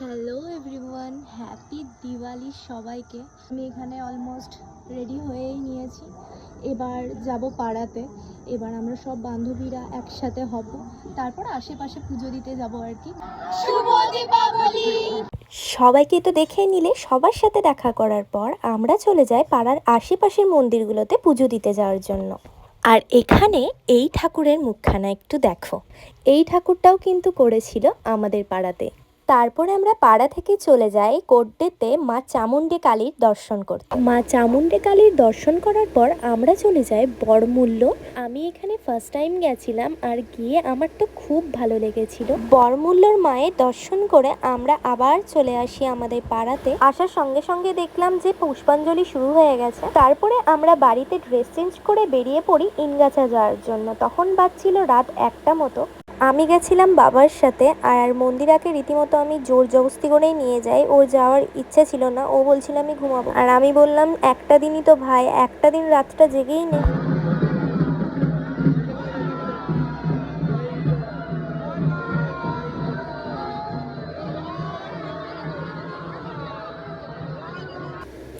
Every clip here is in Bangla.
হ্যালো এভরিওয়ান, হ্যাপি দিওয়ালি সবাইকে। আমি এখানে অলমোস্ট রেডি হয়েই নিয়েছি। এবার যাব পাড়াতে। এবার আমরা সব বান্ধবীরা একসাথে হব, তারপর আশেপাশে পুজো দিতে যাব আর কি। শুভ দীপাবলি! সবাইকে তো দেখে নিলে, সবার সাথে দেখা করার পর আমরা চলে যাই পাড়ার আশেপাশের মন্দিরগুলোতে পুজো দিতে যাওয়ার জন্য। আর এখানে এই ঠাকুরের মুখখানা একটু দেখো। এই ঠাকুরটাও কিন্তু করেছিল আমাদের পাড়াতে। তারপরে আমরা পাড়া থেকে চলে যাই কোড্ডেতে মা চামুণ্ডী কালীর দর্শন করতে। মা চামুণ্ডী কালীর দর্শন করার পর আমরা চলে যাই বড়মূল্য। আমি এখানে ফার্স্ট টাইম গেছিলাম, আর গিয়ে আমার তো খুব ভালো লেগেছিল। বড়মূল্যর মায়ের দর্শন করে আমরা আবার চলে আসি আমাদের পাড়াতে। আসার সঙ্গে সঙ্গে দেখলাম যে পুষ্পাঞ্জলি শুরু হয়ে গেছে। তারপরে আমরা বাড়িতে ড্রেস চেঞ্জ করে বেরিয়ে পড়ি ইনগাছা যাওয়ার জন্য। তখন বাজছিল রাত 1টা মতো। আমি গেছিলাম বাবার সাথে, আর মন্দিরাকে রীতিমতো আমি জোর জবস্তি করেই নিয়ে যাই। ওর যাওয়ার ইচ্ছে ছিল না, ও বলছিল আমি ঘুমাবো। আর আমি বললাম একটা দিনই তো ভাই, একটা দিন রাতটা জেগেই নেই।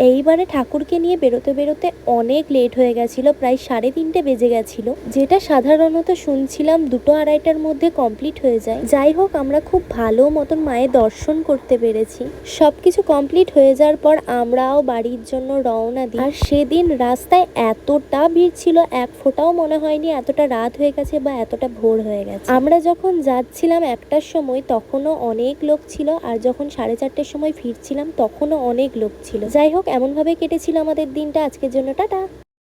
এইবারে ঠাকুরকে নিয়ে বেরোতে বেরোতে অনেক লেট হয়ে গেছিল, প্রায় 3:30 বেজে গেছিল। যেটা সাধারণত শুনছিলাম 2-2:30টার মধ্যে কমপ্লিট হয়ে যায়। যাই হোক, আমরা খুব ভালো মতন মায়ের দর্শন করতে পেরেছি। সবকিছু কমপ্লিট হয়ে যাওয়ার পর আমরাও বাড়ির জন্য রওনা দিই। আর সেদিন রাস্তায় এতটা ভিড় ছিল, এক ফোঁটাও মনে হয়নি এতটা রাত হয়ে গেছে বা এতটা ভোর হয়ে গেছে। আমরা যখন যাচ্ছিলাম 1টার সময়, তখনও অনেক লোক ছিল, আর যখন 4:30টার সময় ফিরছিলাম তখনও অনেক লোক ছিল। যাই হোক, এমনভাবে কেটেছিল আমাদের দিনটা। আজকের জন্য টাটা।